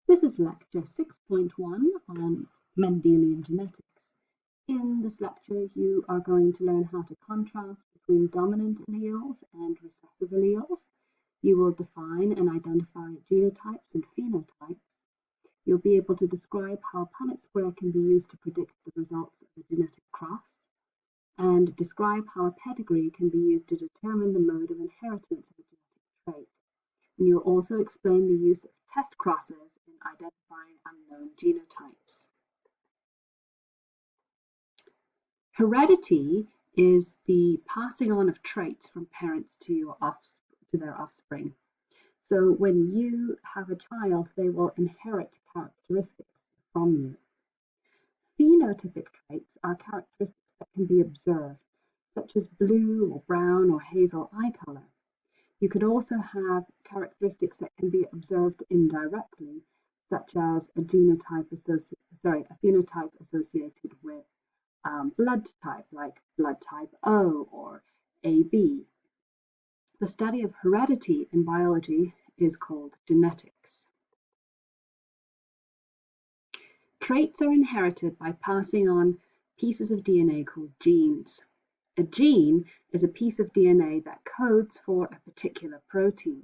This is lecture 6.1 on Mendelian genetics. In this lecture, you are going to learn how to contrast between dominant alleles and recessive alleles. You will define and identify genotypes and phenotypes. You'll be able to describe how Punnett square can be used to predict the results of a genetic cross, and describe how a pedigree can be used to determine the mode of inheritance of a genetic trait. And you'll also explain the use of test crosses in identifying unknown genotypes. Heredity is the passing on of traits from parents to their offspring. So when you have a child, they will inherit characteristics from you. Phenotypic traits are characteristics that can be observed, such as blue or brown or hazel eye color. You could also have characteristics that can be observed indirectly, such as a phenotype associated with blood type, like blood type O or AB. The study of heredity in biology is called genetics. Traits are inherited by passing on pieces of DNA called genes. A gene is a piece of DNA that codes for a particular protein.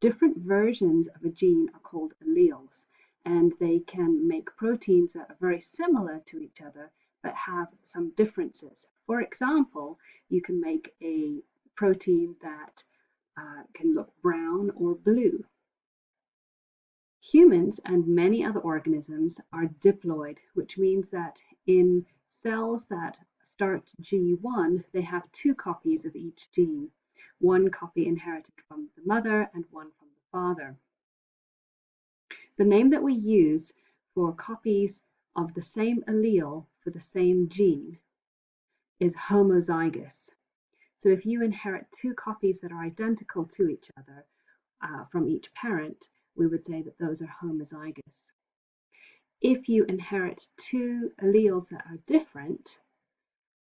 Different versions of a gene are called alleles, and they can make proteins that are very similar to each other but have some differences. For example, you can make a protein that can look brown or blue. Humans and many other organisms are diploid, which means that in cells that start G1, they have two copies of each gene, one copy inherited from the mother and one from the father. The name that we use for copies of the same allele for the same gene is homozygous. So if you inherit two copies that are identical to each other from each parent, we would say that those are homozygous. If you inherit two alleles that are different,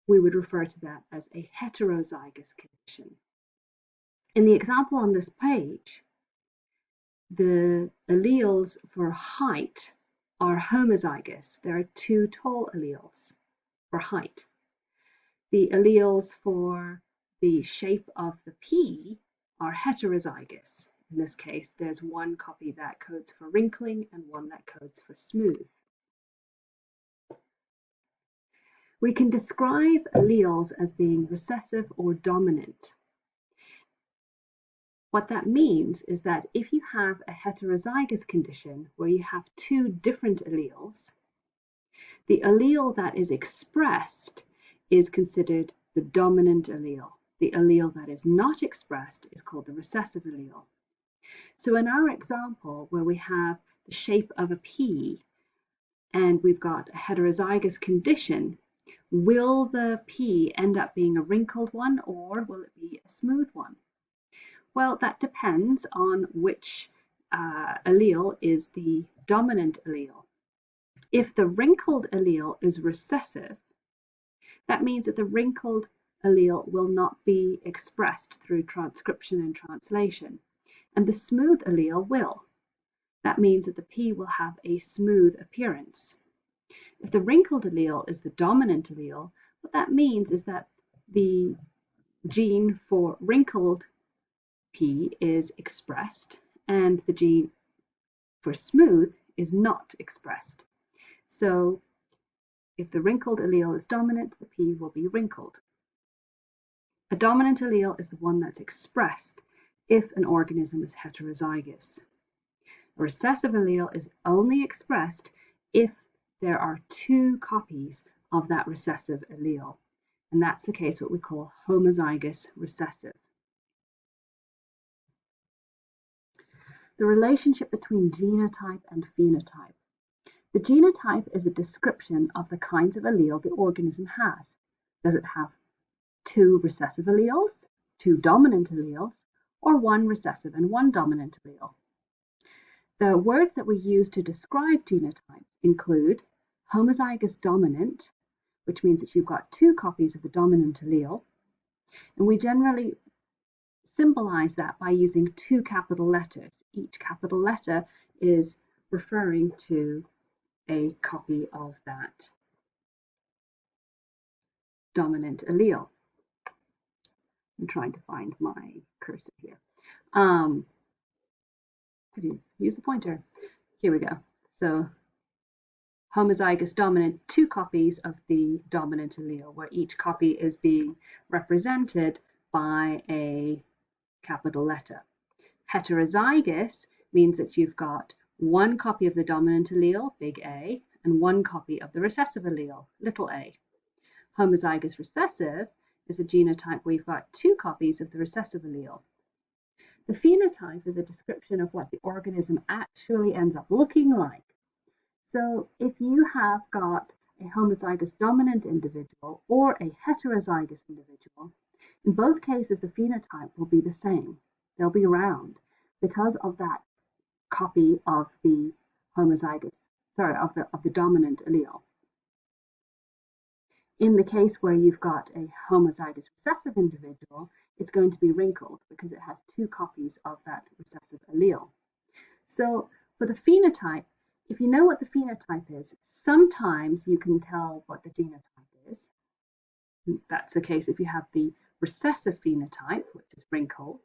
we would refer to that as a heterozygous condition. In the example on this page, the alleles for height are homozygous. There are two tall alleles for height. The alleles for the shape of the pea are heterozygous. In this case, there's one copy that codes for wrinkling and one that codes for smooth. We can describe alleles as being recessive or dominant. What that means is that if you have a heterozygous condition where you have two different alleles, the allele that is expressed is considered the dominant allele. The allele that is not expressed is called the recessive allele. So in our example, where we have the shape of a pea and we've got a heterozygous condition, will the pea end up being a wrinkled one or will it be a smooth one? Well, that depends on which allele is the dominant allele. If the wrinkled allele is recessive, that means that the wrinkled allele will not be expressed through transcription and translation, and the smooth allele will. That means that the pea will have a smooth appearance. If the wrinkled allele is the dominant allele, what that means is that the gene for wrinkled pea is expressed and the gene for smooth is not expressed. So if the wrinkled allele is dominant, the pea will be wrinkled. A dominant allele is the one that's expressed if an organism is heterozygous. A recessive allele is only expressed if there are two copies of that recessive allele, and that's the case what we call homozygous recessive. The relationship between genotype and phenotype. The genotype is a description of the kinds of allele the organism has. Does it have two recessive alleles, two dominant alleles, or one recessive and one dominant allele? The words that we use to describe genotypes include homozygous dominant, which means that you've got two copies of the dominant allele, and we generally symbolize that by using two capital letters. Each capital letter is referring to a copy of that dominant allele. I'm trying to find my cursor here. Use the pointer. Here we go. So homozygous dominant, two copies of the dominant allele, where each copy is being represented by a capital letter. Heterozygous means that you've got one copy of the dominant allele, big A, and one copy of the recessive allele, little a. Homozygous recessive is a genotype where you've got two copies of the recessive allele. The phenotype is a description of what the organism actually ends up looking like. So if you have got a homozygous dominant individual or a heterozygous individual, in both cases the phenotype will be the same. They'll be round because of that copy of the of the dominant allele. In the case where you've got a homozygous recessive individual, it's going to be wrinkled because it has two copies of that recessive allele. So for the phenotype, if you know what the phenotype is, sometimes you can tell what the genotype is. That's the case if you have the recessive phenotype, which is wrinkled.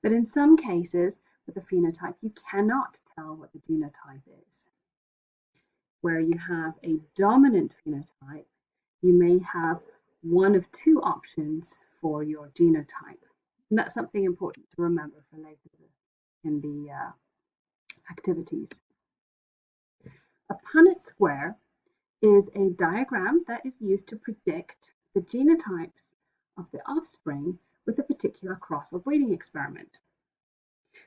But in some cases, with the phenotype, you cannot tell what the genotype is. Where you have a dominant phenotype, you may have one of two options for your genotype. And that's something important to remember for later in the activities. A Punnett square is a diagram that is used to predict the genotypes of the offspring with a particular cross or breeding experiment.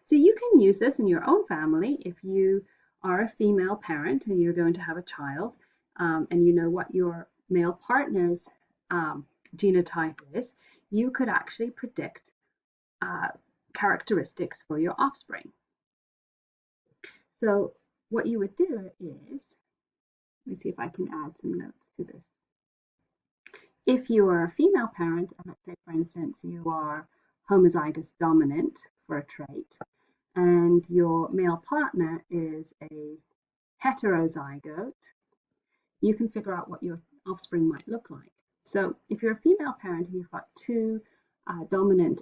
So you can use this in your own family if you are a female parent and you're going to have a child and you know what your male partner's genotype is. You could actually predict characteristics for your offspring. So what you would do is, let me see if I can add some notes to this. If you are a female parent, and let's say for instance you are homozygous dominant for a trait, and your male partner is a heterozygote, you can figure out what your offspring might look like. So if you're a female parent and you've got two dominant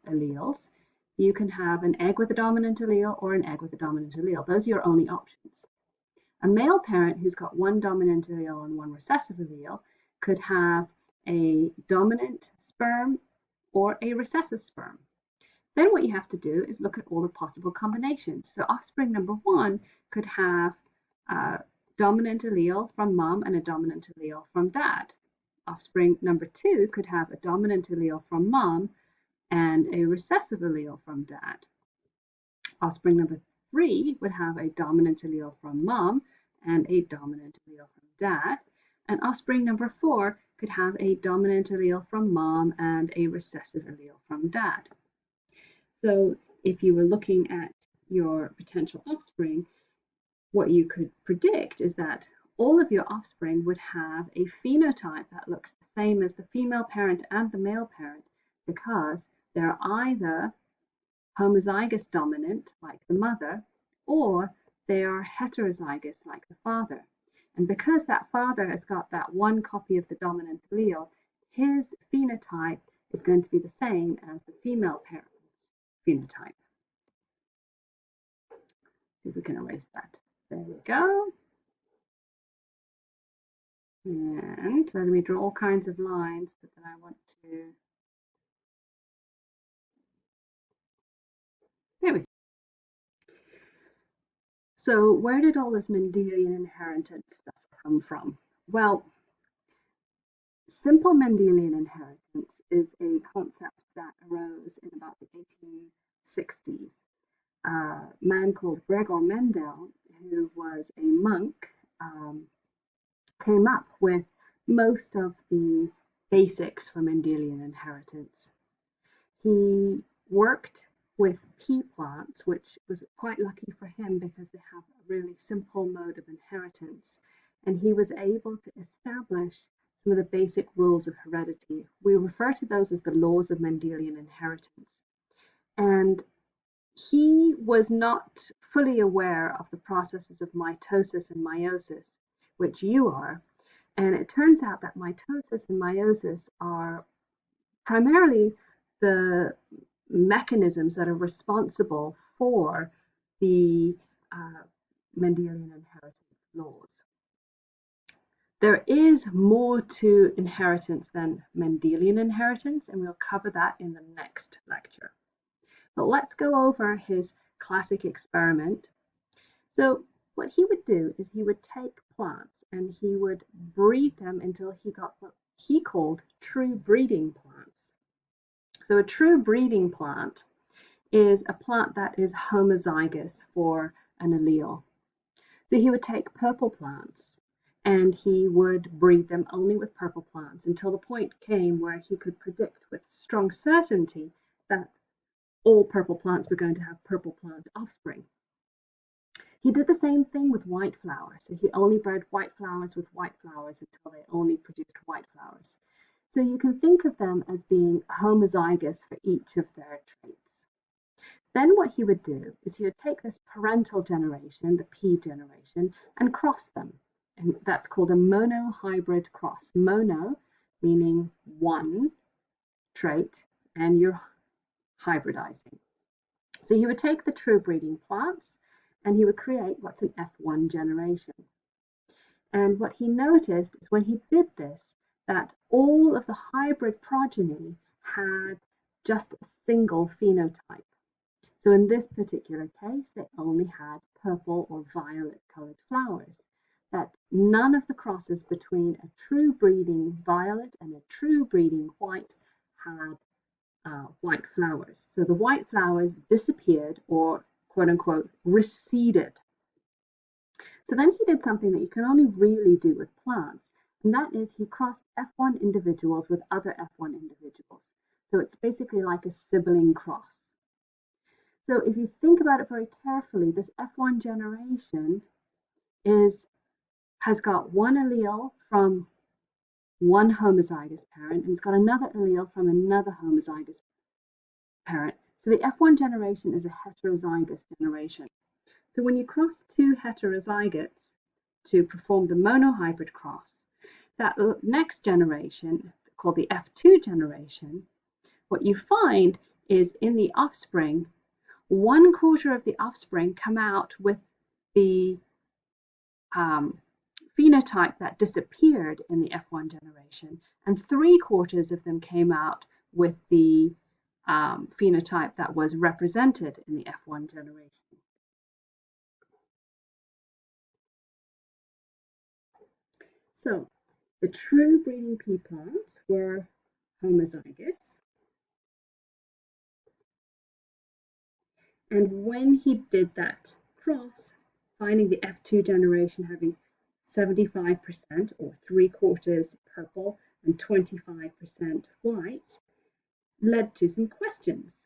alleles, you can have an egg with a dominant allele or an egg with a dominant allele. Those are your only options. A male parent who's got one dominant allele and one recessive allele could have a dominant sperm or a recessive sperm. Then what you have to do is look at all the possible combinations. So offspring number one could have a dominant allele from mom and a dominant allele from dad. Offspring number two could have a dominant allele from mom and a recessive allele from dad. Offspring number three would have a dominant allele from mom and a dominant allele from dad. And offspring number four could have a dominant allele from mom and a recessive allele from dad. So if you were looking at your potential offspring, what you could predict is that all of your offspring would have a phenotype that looks the same as the female parent and the male parent because they're either homozygous dominant, like the mother, or they are heterozygous, like the father. And because that father has got that one copy of the dominant allele, his phenotype is going to be the same as the female parent's phenotype. See if we can erase that. There we go. And let me draw all kinds of lines, but then I want to. There we go. So where did all this Mendelian inheritance stuff come from? Well, simple Mendelian inheritance is a concept that arose in about the 1860s. A man called Gregor Mendel, who was a monk, came up with most of the basics for Mendelian inheritance. He worked with pea plants, which was quite lucky for him because they have a really simple mode of inheritance. And he was able to establish some of the basic rules of heredity. We refer to those as the laws of Mendelian inheritance. And he was not fully aware of the processes of mitosis and meiosis, which you are. And it turns out that mitosis and meiosis are primarily the mechanisms that are responsible for the Mendelian inheritance laws. There is more to inheritance than Mendelian inheritance, and we'll cover that in the next lecture. But let's go over his classic experiment. So what he would do is he would take plants and he would breed them until he got what he called true breeding plants. So a true breeding plant is a plant that is homozygous for an allele. So he would take purple plants and he would breed them only with purple plants until the point came where he could predict with strong certainty that all purple plants were going to have purple plant offspring. He did the same thing with white flowers. So he only bred white flowers with white flowers until they only produced white flowers. So you can think of them as being homozygous for each of their traits. Then what he would do is he would take this parental generation, the P generation, and cross them. And that's called a monohybrid cross. Mono meaning one trait, and you're hybridizing. So he would take the true breeding plants and he would create what's an F1 generation. And what he noticed is when he did this, that all of the hybrid progeny had just a single phenotype. So in this particular case, they only had purple or violet colored flowers. That none of the crosses between a true breeding violet and a true breeding white had white flowers. So the white flowers disappeared or quote unquote receded. So then he did something that you can only really do with plants, and that is he crossed F1 individuals with other F1 individuals. So it's basically like a sibling cross. So if you think about it very carefully, this F1 generation has got one allele from one homozygous parent, and it's got another allele from another homozygous parent. So the F1 generation is a heterozygous generation. So when you cross two heterozygotes to perform the monohybrid cross, that next generation, called the F2 generation, what you find is in the offspring, 1/4 of the offspring come out with the phenotype that disappeared in the F1 generation, and 3/4 of them came out with the phenotype that was represented in the F1 generation. So the true breeding pea plants were homozygous. And when he did that cross, finding the F2 generation having 75% or 3/4 purple and 25% white, led to some questions.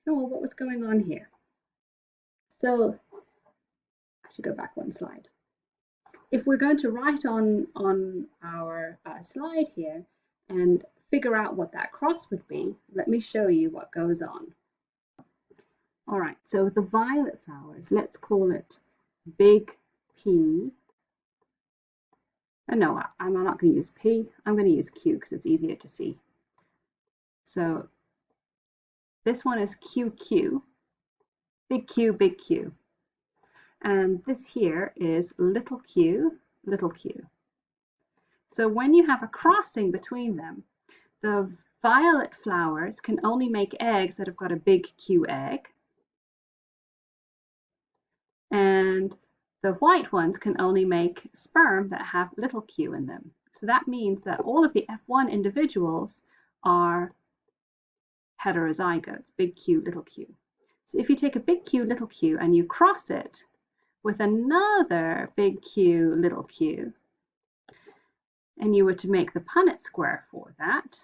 Oh, what was going on here? So I should go back one slide. If we're going to write on our slide here and figure out what that cross would be, let me show you what goes on. All right, so the violet flowers, let's call it big P. No, I'm not going to use P. I'm going to use Q because it's easier to see. So this one is QQ, big Q, big Q. And this here is little q, little q. So when you have a crossing between them, the violet flowers can only make eggs that have got a big Q egg, and the white ones can only make sperm that have little q in them. So that means that all of the F1 individuals are heterozygotes, big Q, little q. So if you take a big Q, little q, and you cross it with another big Q, little q, and you were to make the Punnett square for that,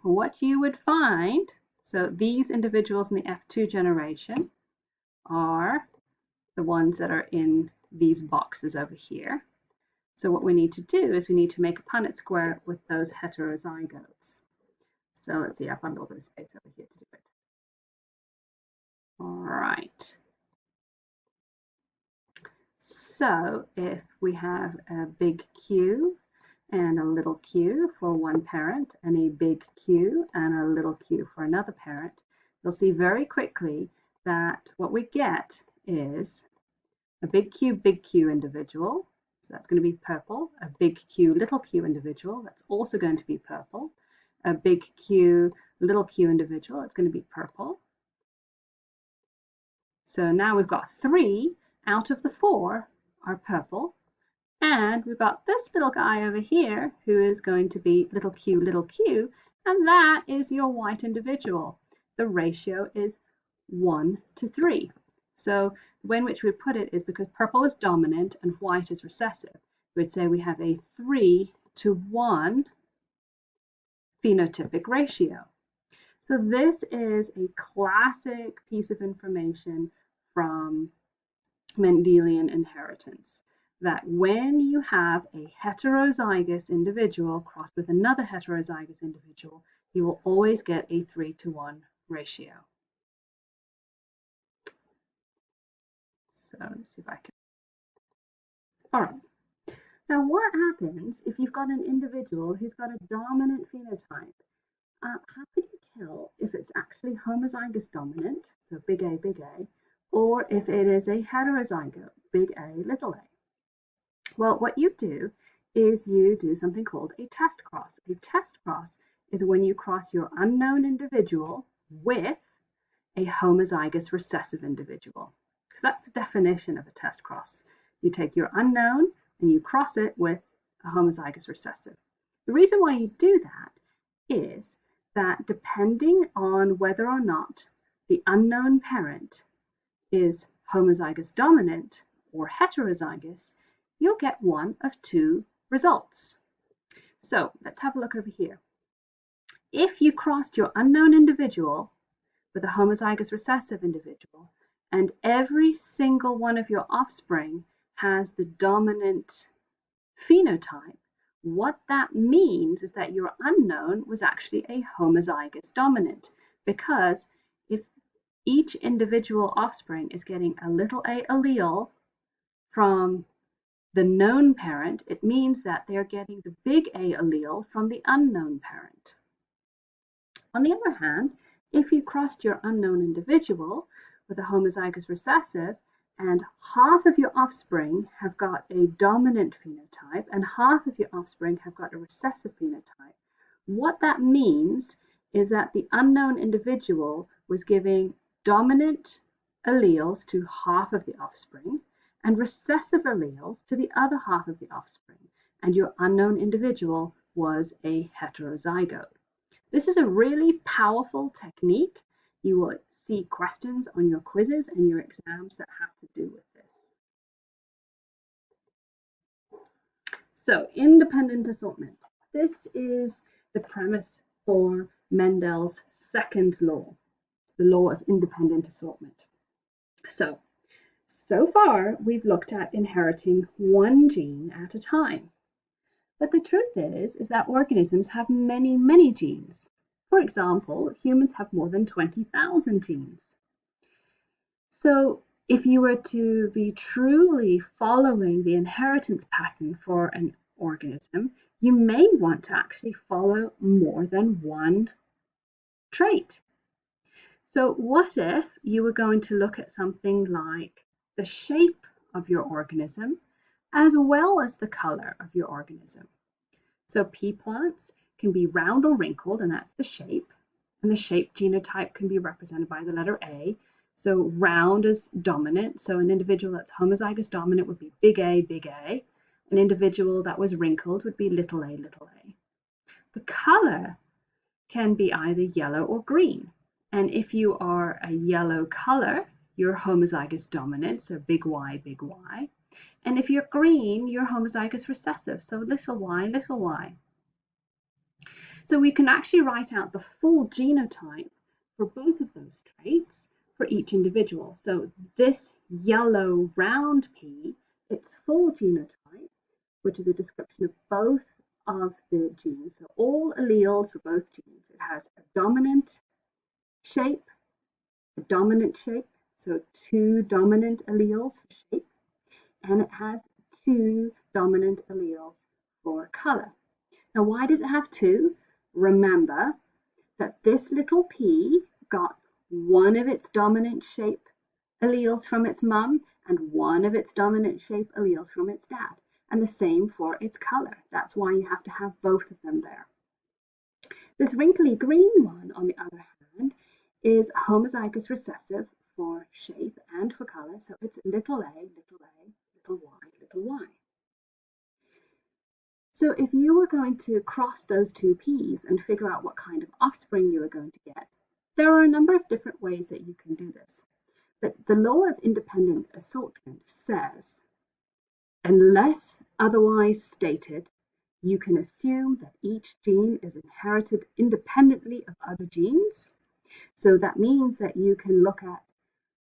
what you would find, so these individuals in the F2 generation are the ones that are in these boxes over here. So what we need to do is we need to make a Punnett square with those heterozygotes. So let's see, I've got a little bit of space over here to do it. All right. So if we have a big Q and a little q for one parent and a big Q and a little q for another parent, you'll see very quickly that what we get is a big Q individual, so that's going to be purple, a big Q, little q individual, that's also going to be purple, a big Q, little q individual, it's going to be purple. So now we've got 3 out of the 4 are purple. And we've got this little guy over here who is going to be little q, and that is your white individual. The ratio is 1 to 3. So the way in which we put it is because purple is dominant and white is recessive, we'd say we have a 3 to 1 phenotypic ratio. So this is a classic piece of information from Mendelian inheritance, that when you have a heterozygous individual crossed with another heterozygous individual, you will always get a 3 to 1 ratio. So let's see if I can. All right. Now, what happens if you've got an individual who's got a dominant phenotype? How can you tell if it's actually homozygous dominant, so big A, or if it is a heterozygote, big A, little a? Well, what you do is you do something called a test cross. A test cross is when you cross your unknown individual with a homozygous recessive individual. Because that's the definition of a test cross. You take your unknown and you cross it with a homozygous recessive. The reason why you do that is that depending on whether or not the unknown parent is homozygous dominant or heterozygous, you'll get one of 2 results. So let's have a look over here. If you crossed your unknown individual with a homozygous recessive individual, and every single one of your offspring has the dominant phenotype, what that means is that your unknown was actually a homozygous dominant, because if each individual offspring is getting a little a allele from the known parent, it means that they're getting the big A allele from the unknown parent. On the other hand, if you crossed your unknown individual with a homozygous recessive and half of your offspring have got a dominant phenotype and half of your offspring have got a recessive phenotype, what that means is that the unknown individual was giving dominant alleles to half of the offspring and recessive alleles to the other half of the offspring, and your unknown individual was a heterozygote. This is a really powerful technique. You will see questions on your quizzes and your exams that have to do with this. So, independent assortment. This is the premise for Mendel's second law, the law of independent assortment. So far, we've looked at inheriting one gene at a time. But the truth is that organisms have many, many genes. For example, humans have more than 20,000 genes. So if you were to be truly following the inheritance pattern for an organism, you may want to actually follow more than one trait. So what if you were going to look at something like the shape of your organism as well as the color of your organism? So pea plants can be round or wrinkled, and that's the shape. And the shape genotype can be represented by the letter A. So round is dominant. So an individual that's homozygous dominant would be big A, big A. An individual that was wrinkled would be little a, little a. The color can be either yellow or green. And if you are a yellow color, you're homozygous dominant, so big Y, big Y. And if you're green, you're homozygous recessive, so little y, little y. So we can actually write out the full genotype for both of those traits for each individual. So this yellow round pea, its full genotype, which is a description of both of the genes, so all alleles for both genes. It has a dominant shape a dominant shape, so 2 dominant alleles for shape, and it has 2 dominant alleles for color. Now, why does it have 2? Remember that this little p got one of its dominant shape alleles from its mum and one of its dominant shape alleles from its dad, and the same for its color. That's why you have to have both of them there. This wrinkly green one, on the other hand, is homozygous recessive for shape and for color, so it's little a, little a, little y, little y. So if you were going to cross those 2 P's and figure out what kind of offspring you were going to get, there are a number of different ways that you can do this. But the law of independent assortment says, unless otherwise stated, you can assume that each gene is inherited independently of other genes. So that means that you can look at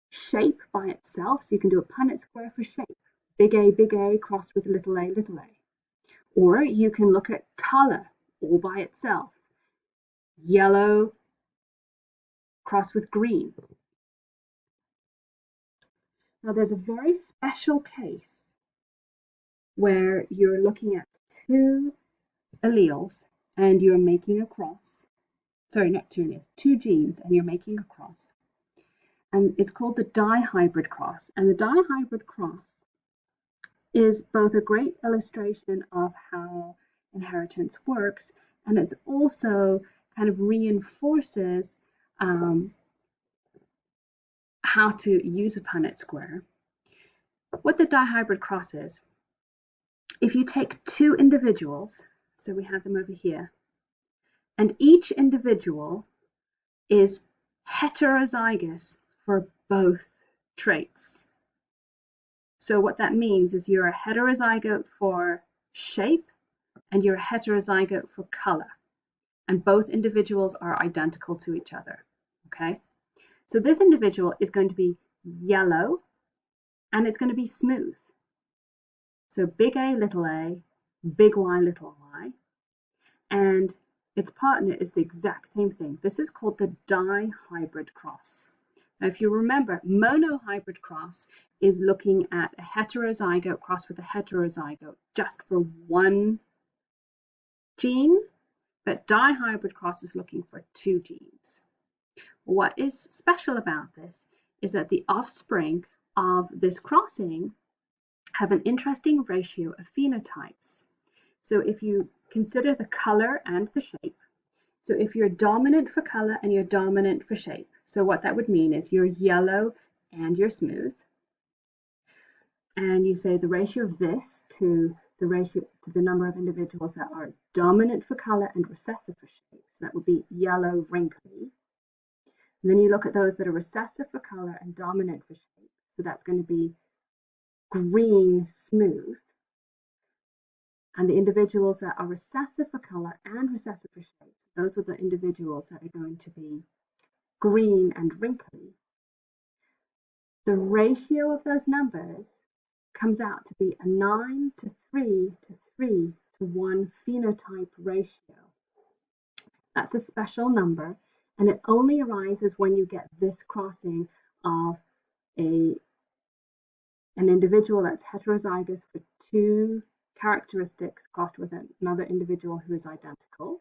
shape by itself. So you can do a Punnett square for shape, big A crossed with little a, little a. Or you can look at color all by itself, yellow crossed with green. Now there's a very special case where you're looking at 2 alleles and you're making a cross. Sorry, not 2 alleles, 2 genes, and you're making a cross. And it's called the dihybrid cross. And the dihybrid cross is both a great illustration of how inheritance works, and it's also kind of reinforces how to use a Punnett square. What the dihybrid cross is, if you take 2 individuals, so we have them over here, and each individual is heterozygous for both traits. So what that means is you're a heterozygote for shape and you're a heterozygote for color. And both individuals are identical to each other, okay? So this individual is going to be yellow and it's going to be smooth. So big A, little a, big Y, little y. And its partner is the exact same thing. This is called the dihybrid cross. Now, if you remember, monohybrid cross is looking at a heterozygote crossed with a heterozygote just for one gene, but dihybrid cross is looking for 2 genes. What is special about this is that the offspring of this crossing have an interesting ratio of phenotypes. So if you consider the color and the shape, so if you're dominant for color and you're dominant for shape, so what that would mean is you're yellow and you're smooth, and you say the ratio of this to the ratio to the number of individuals that are dominant for color and recessive for shape, so that would be yellow, wrinkly. And then you look at those that are recessive for color and dominant for shape, so that's going to be green, smooth. And the individuals that are recessive for color and recessive for shape, those are the individuals that are going to be green and wrinkly. The ratio of those numbers comes out to be a 9 to 3 to 3 to 1 phenotype ratio. That's a special number, and it only arises when you get this crossing of an individual that's heterozygous for 2 characteristics crossed with another individual who is identical.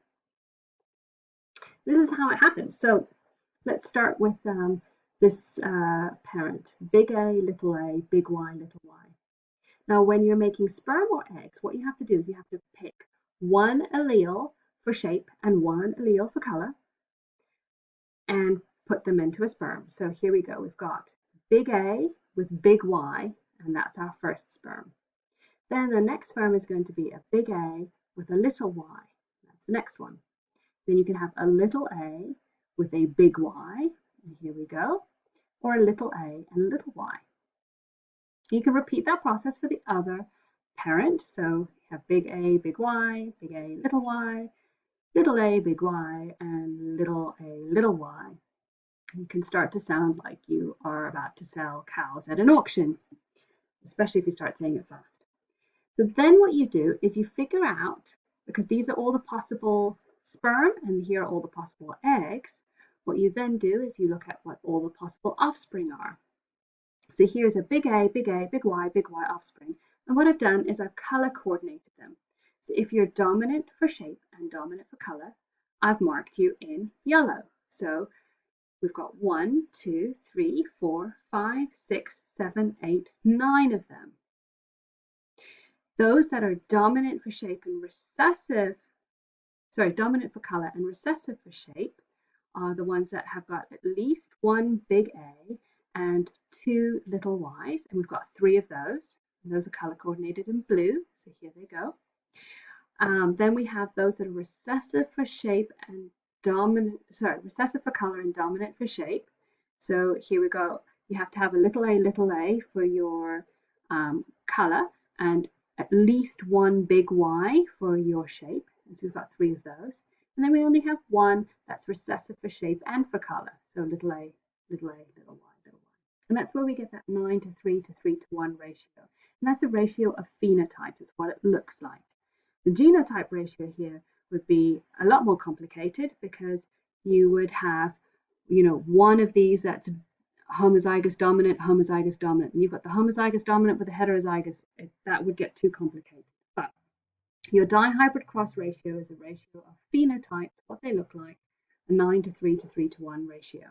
This is how it happens. So let's start with this parent, big A, little a, big Y, little y. Now, when you're making sperm or eggs, what you have to do is you have to pick 1 allele for shape and 1 allele for color and put them into a sperm. So here we go. We've got big A with big Y, and that's our first sperm. Then the next sperm is going to be a big A with a little y. That's the next one. Then you can have a little a with a big Y, and here we go, or a little a and a little y. You can repeat that process for the other parent. So you have big A, big Y, big A, little y, little a, big Y, and little a, little y. You can start to sound like you are about to sell cows at an auction, especially if you start saying it fast. So then what you do is you figure out, because these are all the possible sperm and here are all the possible eggs, What you then do is you look at what all the possible offspring are. So here's a big A, big A, big Y offspring. And what I've done is I've color coordinated them. So if you're dominant for shape and dominant for color, I've marked you in yellow. So we've got 1, 2, 3, 4, 5, 6, 7, 8, 9 of them. Those that are dominant for shape and recessive, dominant for color and recessive for shape are the ones that have got at least one big A and 2 little y's, and we've got 3 of those. And those are color coordinated in blue, so here they go. Then we have those that are recessive for shape and recessive for color and dominant for shape. So here we go. You have to have a little a for your color and at least one big Y for your shape. And so we've got 3 of those. And then we only have one that's recessive for shape and for color. So little a, little y, little y. And that's where we get that 9 to 3 to 3 to 1 ratio. And that's a ratio of phenotypes. It's what it looks like. The genotype ratio here would be a lot more complicated because you would have, one of these that's homozygous dominant, and you've got the homozygous dominant with the heterozygous. That would get too complicated. But your dihybrid cross ratio is a ratio of phenotypes, what they look like, a 9 to 3 to 3 to 1 ratio.